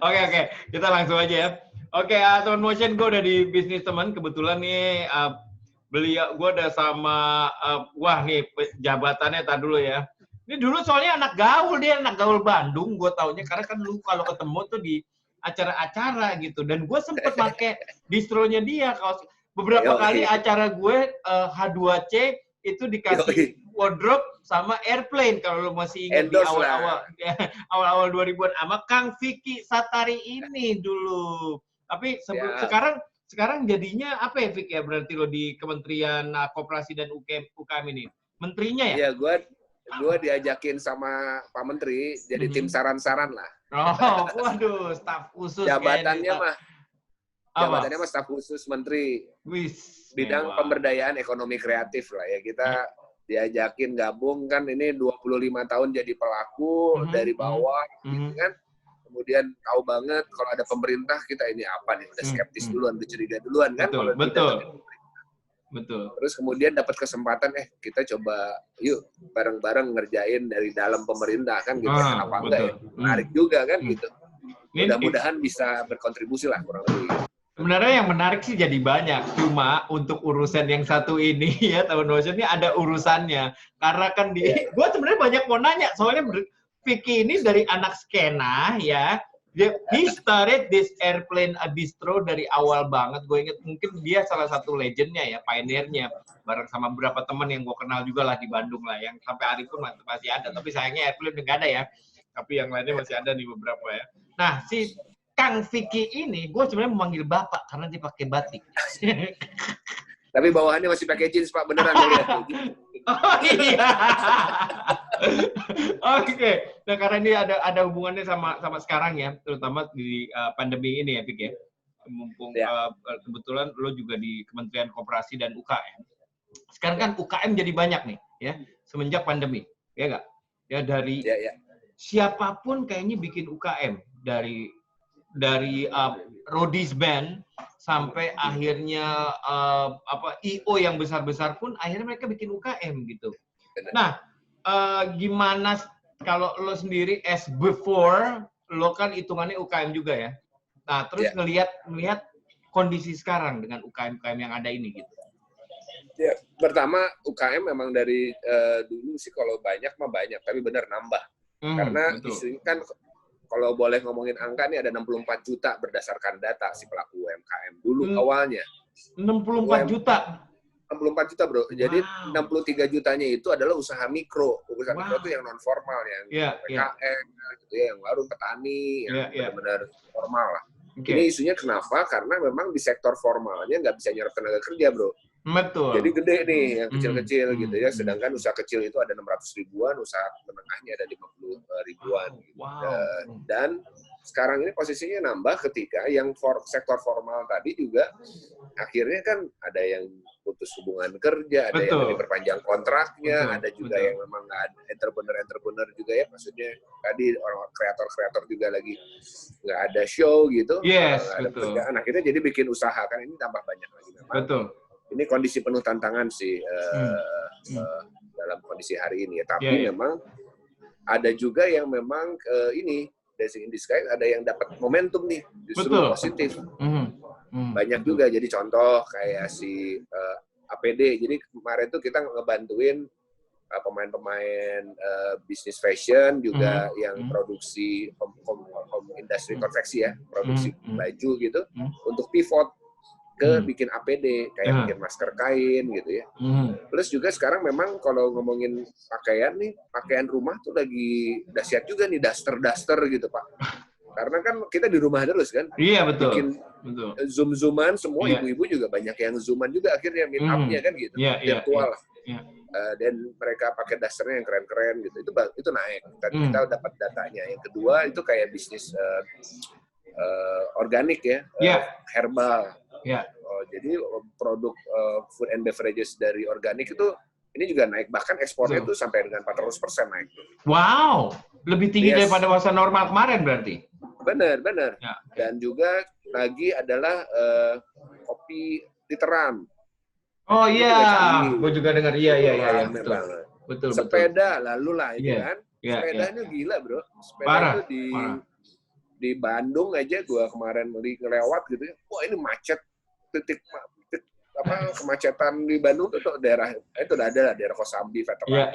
Oke, kita langsung aja ya. Oke, teman motion gue udah di bisnis teman. Kebetulan nih beliau gue udah sama wah nih jabatannya tadi dulu ya. Ini dulu soalnya anak gaul Bandung. Gue taunya karena kan lu kalau ketemu tuh di acara-acara gitu. Dan gue sempet pakai distronya dia. Beberapa kali acara gue H2C itu dikasih wardrobe sama airplane kalau lu masih ingat di awal-awal 2000-an sama Kang Vicky Satari ini dulu. Tapi sekarang jadinya apa ya Vicky ya berarti lo di Kementerian Koperasi dan UKM ini? Menterinya ya? Iya, gue diajakin sama Pak Menteri jadi tim saran-saran lah. Oh, waduh, staf khusus jabatannya mah staf khusus Menteri. Bidang pemberdayaan ekonomi kreatif lah ya. Kita diajakin gabung kan ini 25 tahun jadi pelaku dari bawah gitu kan. Kemudian tahu banget kalau ada pemerintah kita ini apa nih, udah skeptis duluan, udah curiga duluan kan. Betul. Terus kemudian dapat kesempatan kita coba yuk bareng-bareng ngerjain dari dalam pemerintah kan gitu. Kenapa enggak ya? Menarik juga kan gitu. Mudah-mudahan bisa berkontribusi lah kurang lebih. Sebenarnya yang menarik sih jadi banyak, cuma untuk urusan yang satu ini ya tahun Notion ini ada urusannya. Karena kan gue sebenarnya banyak mau nanya, soalnya Vicky ini dari anak skena ya, he started this airplane bistro dari awal banget. Gue inget mungkin dia salah satu legendnya ya, pioneernya, bareng sama beberapa teman yang gue kenal juga lah di Bandung lah, yang sampai hari pun masih ada. Tapi sayangnya airplane udah nggak ada ya, tapi yang lainnya masih ada nih beberapa ya. Nah si Kang Vicky ini, gue sebenarnya memanggil bapak karena dia pakai batik. Tapi bawahannya masih pakai jeans, Pak. Beneran lihat. Oh iya. Oke. Nah, karena ini ada hubungannya sama sekarang ya, terutama di pandemi ini ya, Vicky ya. Mumpung kebetulan lo juga di Kementerian Koperasi dan UKM. Sekarang kan UKM jadi banyak nih, ya, semenjak pandemi, ya nggak? Ya dari siapapun kayaknya bikin UKM dari Rodies Band sampai akhirnya IO yang besar-besar pun akhirnya mereka bikin UKM gitu. Nah, gimana kalau lo sendiri as before lo kan hitungannya UKM juga ya. Nah, terus ngelihat kondisi sekarang dengan UKM-UKM yang ada ini gitu. Ya, pertama UKM memang dari dulu sih kalau banyak mah banyak, tapi benar nambah. Karena isunya kan kalau boleh ngomongin angka nih ada 64 juta berdasarkan data si pelaku UMKM dulu awalnya. 64 juta? 64 juta bro. Jadi 63 jutanya itu adalah usaha mikro. Usaha mikro itu yang non formal, yang PKM, gitu ya, yang warung petani, yang benar-benar formal lah. Ini isunya kenapa? Karena memang di sektor formalnya nggak bisa nyerap tenaga kerja bro. Betul. Jadi gede nih yang kecil-kecil gitu ya. Sedangkan usaha kecil itu ada 600 ribuan, usaha menengahnya ada 50 ribuan. Gitu. Dan sekarang ini posisinya nambah ketika yang sektor formal tadi juga akhirnya kan ada yang putus hubungan kerja, ada yang diperpanjang kontraknya, ada juga yang memang nggak ada entrepreneur juga ya. Maksudnya tadi orang kreator juga lagi nggak ada show gitu, nggak ada pekerjaan. Akhirnya jadi bikin usaha kan ini tambah banyak lagi memang. Betul. Ini kondisi penuh tantangan sih dalam kondisi hari ini ya. Tapi memang ada juga yang memang ini blessing in disguise, ada yang dapat momentum nih justru positif. Banyak juga. Jadi contoh kayak si APD. Jadi kemarin tuh kita ngebantuin pemain-pemain bisnis fashion juga yang produksi industri konveksi ya, produksi baju gitu untuk pivot ke bikin APD, kayak bikin masker kain gitu ya. Plus juga sekarang memang kalau ngomongin pakaian nih, pakaian rumah tuh lagi dahsyat juga nih, daster gitu Pak. Karena kan kita di rumah terus kan. Iya betul. Bikin zoom-zooman, semua ibu-ibu juga banyak yang zooman juga akhirnya meet up-nya kan gitu. Virtual lah. Dan mereka pakai dasternya yang keren-keren gitu. Itu naik. Kita dapat datanya. Yang kedua itu kayak bisnis organik ya, herbal. Jadi produk food and beverages dari organik itu ini juga naik, bahkan ekspornya itu sampai dengan 400% naik. Wow, lebih tinggi daripada masa normal kemarin berarti. Benar. Dan juga lagi adalah kopi literan. Oh iya, gue juga dengar. Iya, betul. Sepeda lalu lah itu kan. Sepedanya gila bro. Sepeda itu di di Bandung aja gue kemarin ngelewat gitu ya, wah ini macet, titik kemacetan di Bandung tuh daerah itu udah ada lah, daerah Kosambi, Veteran.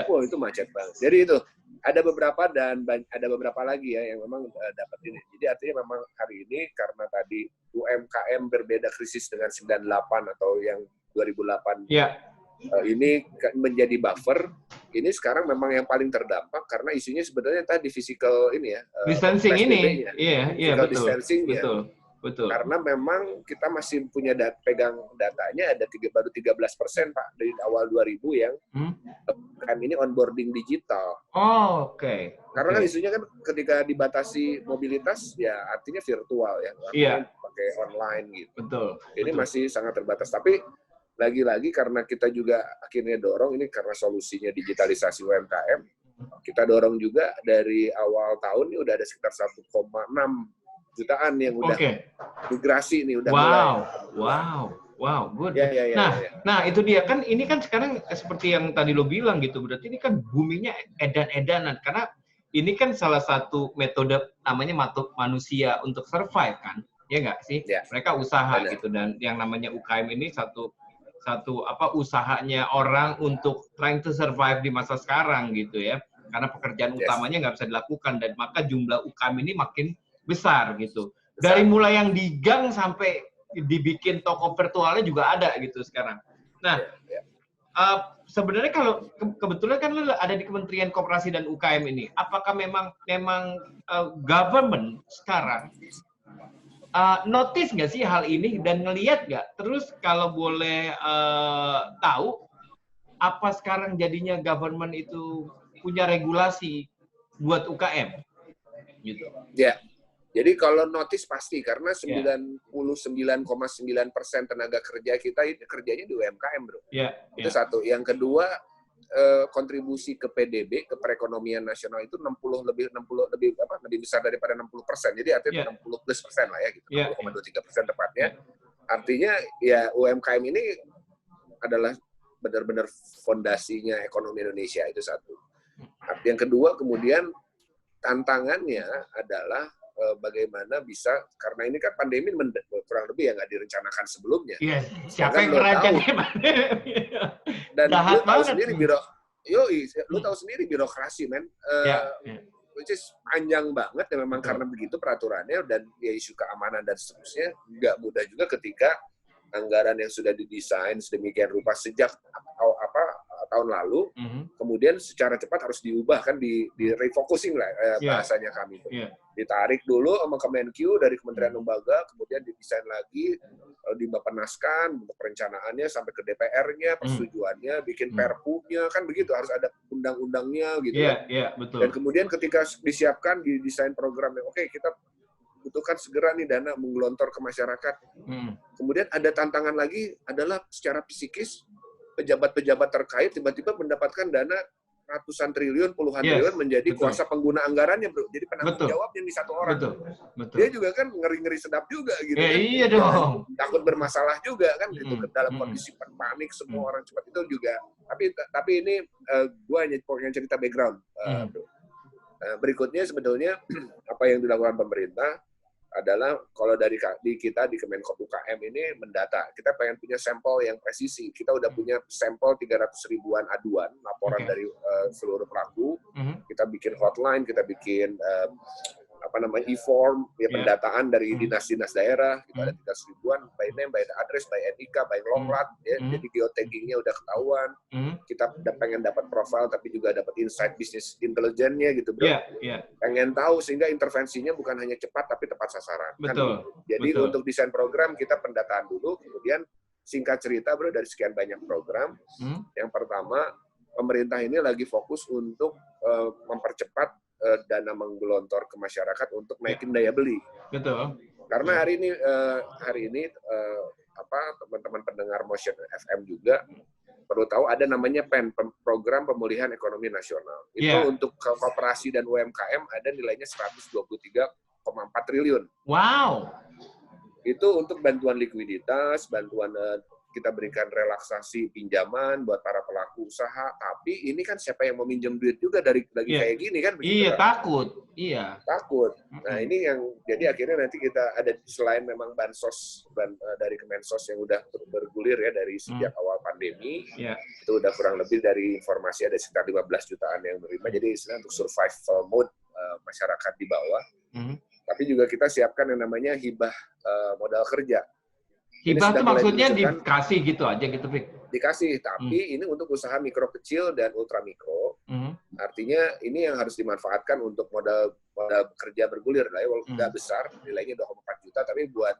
Wah itu macet banget. Jadi itu ada beberapa dan ada beberapa lagi ya yang memang dapat ini. Jadi artinya memang hari ini karena tadi UMKM berbeda krisis dengan 98 atau yang 2008 ini menjadi buffer. Ini sekarang memang yang paling terdampak karena isunya sebenarnya tadi physical ini ya, distancing ini. Betul. Distancing Betul. Karena memang kita masih punya pegang datanya ada baru 13% Pak dari awal 2000 yang kami ini onboarding digital. Oke. Karena kan isunya kan ketika dibatasi mobilitas ya artinya virtual ya, pakai online gitu. Betul. Ini masih sangat terbatas. Tapi lagi-lagi karena kita juga akhirnya dorong ini karena solusinya digitalisasi UMKM, kita dorong juga dari awal tahun ini udah ada sekitar 1,6 jutaan yang udah migrasi nih udah mulai. Wow, good. Nah, itu dia kan ini kan sekarang seperti yang tadi lo bilang gitu, berarti ini kan boomingnya edan-edanan karena ini kan salah satu metode namanya manusia untuk survive kan, ya nggak sih? Mereka usaha gitu dan yang namanya UKM ini satu usahanya orang untuk trying to survive di masa sekarang gitu ya, karena pekerjaan utamanya nggak bisa dilakukan dan maka jumlah UKM ini makin besar gitu. Dari mulai yang di gang sampai dibikin toko virtualnya juga ada gitu sekarang. Nah, sebenarnya kalau kebetulan kan lo ada di Kementerian Koperasi dan UKM ini, apakah memang government sekarang notice nggak sih hal ini dan ngelihat nggak? Terus kalau boleh tahu, apa sekarang jadinya government itu punya regulasi buat UKM? Gitu. Ya, jadi kalau notice pasti karena 99,9% tenaga kerja kita ini kerjanya di UMKM, bro. Itu satu. Yang kedua, kontribusi ke PDB, ke perekonomian nasional itu lebih besar daripada 60%. Jadi artinya 60+% lah ya gitu. 60,23% tepatnya. Artinya ya UMKM ini adalah benar-benar fondasinya ekonomi Indonesia, itu satu. Yang kedua kemudian tantangannya adalah bagaimana bisa, karena ini kan pandemi kurang lebih nggak direncanakan sebelumnya. Siapa yang merancangnya? Dan lu tahu sendiri lu tahu sendiri birokrasi, men. Which is panjang banget ya memang karena begitu peraturannya dan ya isu keamanan dan seterusnya nggak mudah juga ketika anggaran yang sudah didesain sedemikian rupa sejak tahun lalu, kemudian secara cepat harus diubah kan, di refocusing lah bahasanya kami. Ditarik dulu sama Kemenkyu dari kementerian lembaga, kemudian didesain lagi, dibapenaskan untuk perencanaannya sampai ke DPR-nya, persetujuannya, bikin perpu-nya, kan begitu, harus ada undang-undangnya gitu. Betul. Dan kemudian ketika disiapkan, didesain programnya, oke, kita butuhkan segera nih dana menggelontor ke masyarakat. Kemudian ada tantangan lagi adalah secara psikis, pejabat-pejabat terkait tiba-tiba mendapatkan dana ratusan triliun, puluhan triliun menjadi kuasa pengguna anggarannya, bro. Jadi penanggung jawabnya di satu orang. Betul. Dia juga kan ngeri-ngeri sedap juga gitu. Iya dong. Takut bermasalah juga kan gitu, dalam kondisi panik semua orang cepat itu juga. Tapi ini gue hanya pengen cerita background, bro. Berikutnya sebetulnya apa yang dilakukan pemerintah adalah kalau dari kita di Kemenkop UKM ini mendata. Kita pengen punya sampel yang presisi. Kita udah punya sampel 300 ribuan aduan, laporan dari seluruh pelaku. Kita bikin hotline, kita bikin e-form, ya pendataan dari dinas-dinas daerah. Kita ada 300 ribuan, by name, by address, by NIK, by longlat. Ya. Jadi geotaggingnya udah ketahuan. Kita udah pengen dapat profil, tapi juga dapat insight bisnis intelijennya gitu, bro. Pengen tahu sehingga intervensinya bukan hanya cepat, tapi tepat sasaran. Betul. Kan? Jadi untuk desain program, kita pendataan dulu, kemudian singkat cerita, bro, dari sekian banyak program. Yang pertama, pemerintah ini lagi fokus untuk mempercepat dana menggelontor ke masyarakat untuk naikin daya beli. Betul. Karena hari ini teman-teman pendengar Motion FM juga perlu tahu ada namanya PEN, Program Pemulihan Ekonomi Nasional. Itu untuk koperasi dan UMKM ada nilainya 123,4 triliun. Wow. Itu untuk bantuan likuiditas, bantuan kita berikan relaksasi pinjaman buat para pelaku usaha, tapi ini kan siapa yang mau minjem duit juga lagi kayak gini kan? Iya, takut. Iya. Takut. Nah, ini yang jadi akhirnya nanti kita ada selain memang bansos dari Kemensos yang udah bergulir ya dari sejak awal pandemi, itu udah kurang lebih dari informasi ada sekitar 15 jutaan yang menerima. Jadi istilah untuk survival mode masyarakat di bawah. Tapi juga kita siapkan yang namanya hibah modal kerja. Hibah itu maksudnya dikasih gitu aja gitu, Fik? Dikasih, tapi ini untuk usaha mikro kecil dan ultra mikro. Artinya ini yang harus dimanfaatkan untuk modal kerja bergulir lah ya, walaupun nggak besar, nilainya 2,4 juta, tapi buat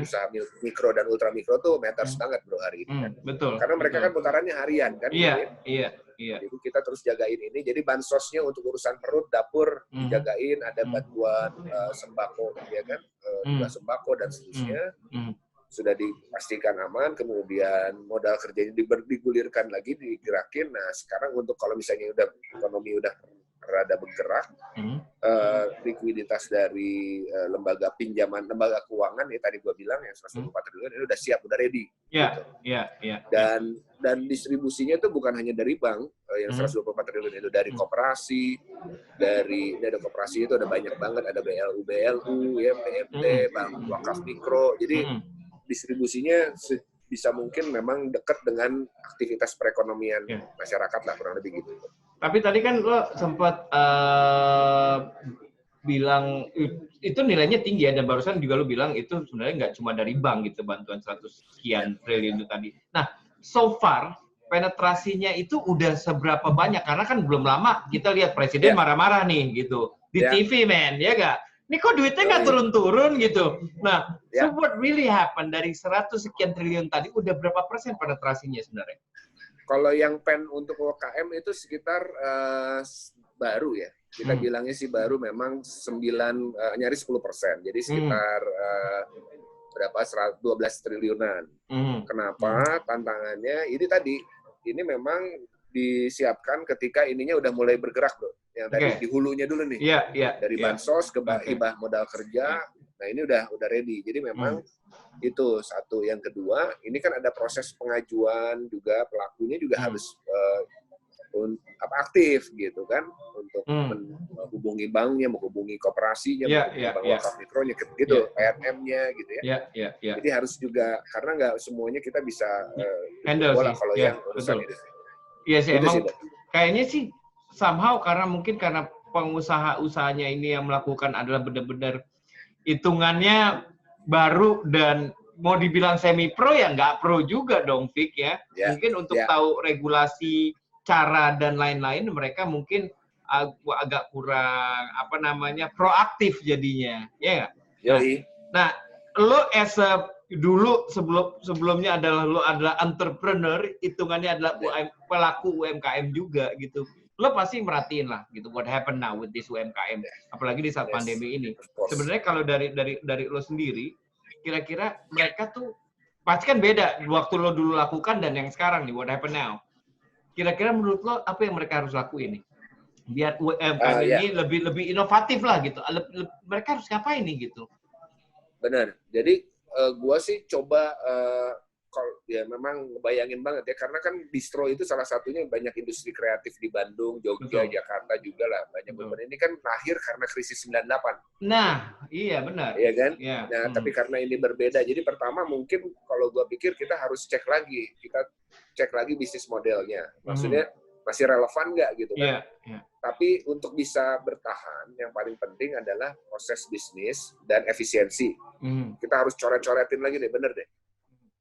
usaha mikro dan ultra mikro tuh matters banget bro hari ini kan. Betul. Karena mereka kan putarannya harian kan. Iya. Jadi kita terus jagain ini. Jadi bansosnya untuk urusan perut, dapur dijagain, ada bantuan sembako, ya kan, sembako dan seterusnya. Sudah dipastikan aman, kemudian modal kerjanya digulirkan lagi, digerakin. Nah, sekarang untuk kalau misalnya ekonomi udah rada bergerak, likuiditas dari lembaga pinjaman, lembaga keuangan ya tadi gua bilang yang 124 triliun ini udah siap, udah ready. Iya. Dan distribusinya itu bukan hanya dari bank yang 124 triliun itu, dari koperasi, dari koperasi itu ada banyak banget, ada BLU, ya, PMT, bank wakaf mikro. Jadi distribusinya bisa mungkin memang dekat dengan aktivitas perekonomian masyarakat lah, kurang lebih gitu. Tapi tadi kan lo sempat bilang itu nilainya tinggi ya, dan barusan juga lo bilang itu sebenarnya nggak cuma dari bank gitu, bantuan 100 sekian triliun itu tadi. Nah, so far penetrasinya itu udah seberapa banyak? Karena kan belum lama kita lihat presiden marah-marah nih gitu di TV, men, ya nggak? Ini kok duitnya nggak turun-turun gitu. Nah, so what really happened dari 100 sekian triliun tadi, udah berapa persen penetrasinya sebenarnya? Kalau yang pen untuk UMKM itu sekitar baru ya. Kita bilangnya sih baru, memang nyaris 10%. Jadi sekitar berapa? 12 triliunan. Kenapa? Tantangannya ini tadi, ini memang disiapkan ketika ininya udah mulai bergerak, bro. Yang tadi di hulunya dulu nih. Dari bansos ke hibah modal kerja. Nah, ini udah ready. Jadi memang itu satu. Yang kedua, ini kan ada proses pengajuan juga, pelakunya juga harus aktif gitu kan, untuk menghubungi banknya, menghubungi koperasinya, menghubungi bank wakaf mikronya gitu, PNM-nya gitu ya. Jadi harus juga, karena nggak semuanya kita bisa handle sih. Kalau yang urusan itu. Iya sih, emang kayaknya sih somehow karena pengusaha-usahanya ini yang melakukan adalah benar-benar hitungannya baru dan mau dibilang semi pro ya nggak pro juga dong, Fik ya. Mungkin untuk tahu regulasi, cara dan lain-lain mereka mungkin agak kurang proaktif jadinya, ya nggak? Nah, lo dulu sebelumnya lo adalah entrepreneur, hitungannya adalah pelaku UMKM juga gitu. Lo pasti merhatiin lah gitu what happen now with this UMKM, apalagi di saat pandemi ini. Sebenarnya kalau dari lo sendiri, kira-kira mereka tuh pasti kan beda waktu lo dulu lakukan dan yang sekarang nih, what happen now. Kira-kira menurut lo apa yang mereka harus lakuin nih biar UMKM ini lebih inovatif lah gitu. Mereka harus ngapain nih gitu? Benar. Jadi gua sih coba memang bayangin banget ya, karena kan distro itu salah satunya banyak industri kreatif di Bandung, Jogja, Jakarta juga lah banyak. Ini kan lahir karena krisis 98. Nah, iya benar. Iya kan? Nah, tapi karena ini berbeda. Jadi pertama mungkin kalau gua pikir kita harus cek lagi bisnis modelnya. Maksudnya masih relevan nggak gitu kan? Tapi untuk bisa bertahan, yang paling penting adalah proses bisnis dan efisiensi. Kita harus coret-coretin lagi deh, bener deh.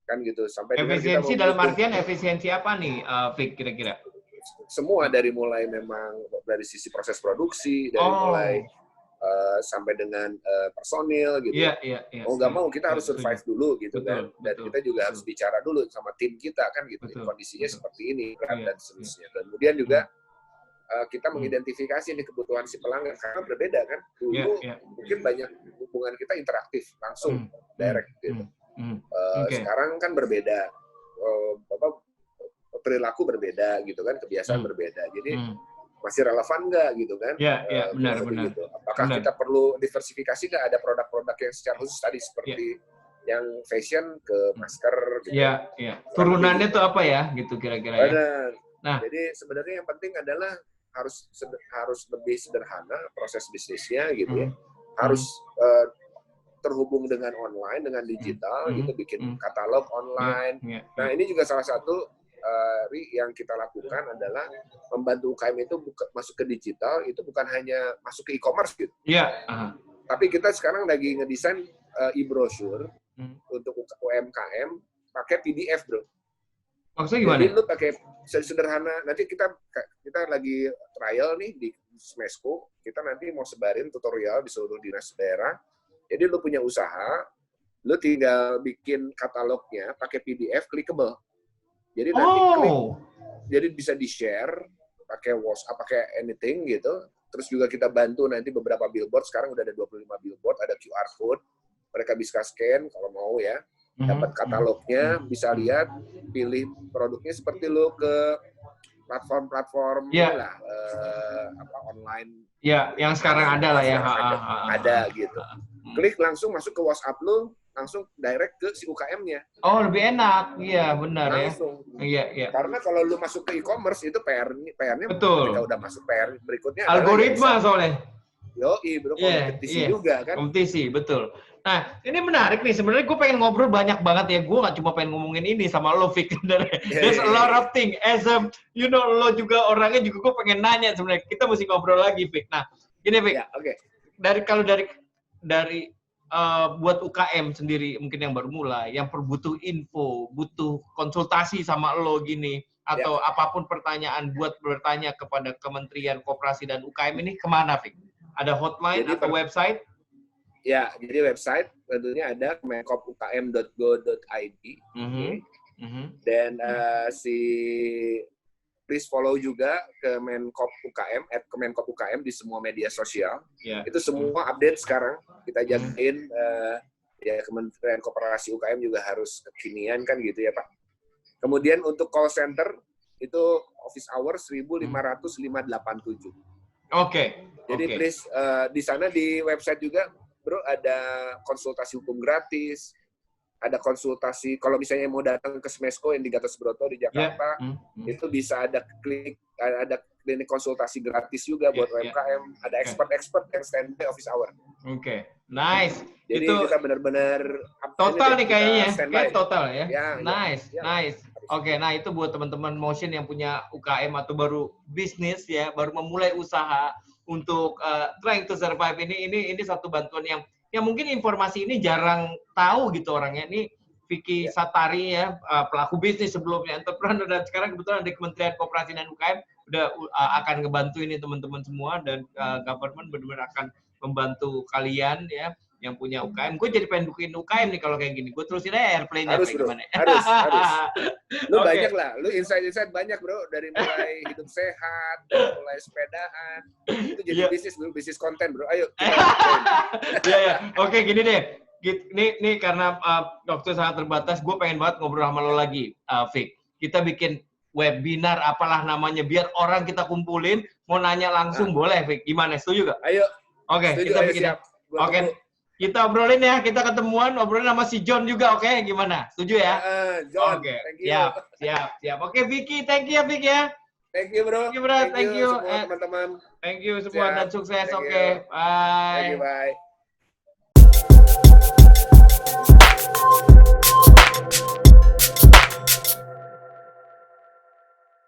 Kan gitu. Sampai efisiensi dalam artian efisiensi apa nih, Fik, kira-kira? Semua dari mulai memang dari sisi proses produksi, dari mulai sampai dengan personil gitu. Mau nggak mau kita harus survive dulu gitu kan. Dan kita juga harus bicara dulu sama tim kita kan gitu. Kondisinya seperti ini dan seterusnya. Kemudian juga kita mengidentifikasi nih kebutuhan si pelanggan, karena berbeda kan. Dulu mungkin banyak hubungan kita interaktif langsung, direct gitu. Sekarang kan berbeda, perilaku berbeda gitu kan, kebiasaan berbeda. Jadi masih relevan nggak gitu kan? Benar. Gitu. Apakah kita perlu diversifikasi nggak, ada produk-produk yang secara khusus tadi seperti yang fashion ke masker gitu. Iya, iya. Turunannya tuh apa ya gitu kira-kira ya. Benar. Nah, jadi sebenarnya yang penting adalah harus lebih sederhana proses bisnisnya gitu ya. Harus terhubung dengan online, dengan digital gitu, bikin katalog online. Nah, ini juga salah satu yang kita lakukan adalah membantu UKM itu masuk ke digital, itu bukan hanya masuk ke e-commerce gitu. Iya. Tapi kita sekarang lagi ngedesain e-brochure untuk UMKM pakai PDF, bro. Maksudnya gimana? Jadi lu pakai sederhana. Nanti kita lagi trial nih di Smesco. Kita nanti mau sebarin tutorial di seluruh dinas daerah. Jadi lu punya usaha, lu tinggal bikin katalognya pakai PDF clickable. Jadi nanti klik, jadi bisa di-share pakai WhatsApp, pakai anything gitu. Terus juga kita bantu nanti beberapa billboard. Sekarang udah ada 25 billboard, ada QR code. Mereka bisa scan kalau mau ya. Dapat katalognya, bisa lihat, pilih produknya seperti lo ke platform-platform lah, online. Ya, yang sekarang ada lah ya. Ada gitu. Klik langsung masuk ke WhatsApp lo, langsung direct ke si UKM-nya. Oh, lebih enak. Iya, benar langsung. Ya. Iya. Karena kalau lu masuk ke e-commerce itu PR-nya betul. Ketika udah masuk PR berikutnya algoritma soalnya. Yoi, bro, kompetisi juga kan. Kompetisi, betul. Nah, ini menarik nih. Sebenarnya gue pengen ngobrol banyak banget ya. Gue nggak cuma pengen ngomongin ini sama lo, Vic. There's a lot of things. As lo juga orangnya juga gue pengen nanya sebenarnya. Kita mesti ngobrol lagi, Vic. Nah, gini, Vic. Ya, oke. Dari buat UKM sendiri mungkin yang baru mulai, yang butuh info, butuh konsultasi sama lo gini, atau apapun pertanyaan buat bertanya kepada Kementerian Koperasi dan UKM ini kemana, Vic? Ada hotline atau website? Ya, jadi website tentunya ada kemenkopukm.go.id. Dan please follow juga Kemenkopukm @kemenkopukm di semua media sosial. Itu semua update sekarang kita jagain. Ya, Kementerian Koperasi UKM juga harus kekinian kan gitu ya, Pak. Kemudian untuk call center itu office hour 1587. Oke. Jadi please di sana di website juga, bro, ada konsultasi hukum gratis, ada konsultasi kalau misalnya mau datang ke Smesco yang di Gatot Subroto di Jakarta, itu bisa ada klinik konsultasi gratis juga buat UMKM, ada expert yang standby office hour. Oke. Nice. Jadi itu kita benar-benar total nih kayaknya, kayak total ya. Nice. Oke, nah itu buat teman-teman Motion yang punya UKM atau baru bisnis ya, baru memulai usaha untuk trying to survive ini satu bantuan yang mungkin informasi ini jarang tahu gitu orangnya. Ini Vicky Satari ya, pelaku bisnis sebelumnya, entrepreneur, dan sekarang kebetulan di Kementerian Koperasi dan UKM udah akan ngebantu ini teman-teman semua, dan government benar-benar akan membantu kalian ya yang punya UKM. Gue jadi pengen bikin UKM nih kalau kayak gini. Gue terusin aja airplane-nya harus, bro. gimana. Harus. Lu banyak lah. Lu insight banyak, bro. Dari mulai hidup sehat, mulai sepedaan. Itu jadi bisnis, bro. Bisnis konten, bro. Ayo. Iya. Oke, gini deh. Ini karena waktu sangat terbatas, gue pengen banget ngobrol sama lo lagi, Vic. Kita bikin webinar apalah namanya, biar orang kita kumpulin, mau nanya langsung boleh, Vic. Gimana? Setuju gak? Ayo. Oke, kita bikin. Oke. Kita obrolin ya, kita ketemuan, obrolin sama si John juga, oke? Gimana? Setuju ya? John, oke. Siap. Oke, Vicky, thank you ya, Vic ya. Thank you, bro. Thank you semua teman-teman. Thank you semua, dan sukses, oke. Bye. Thank you, bye.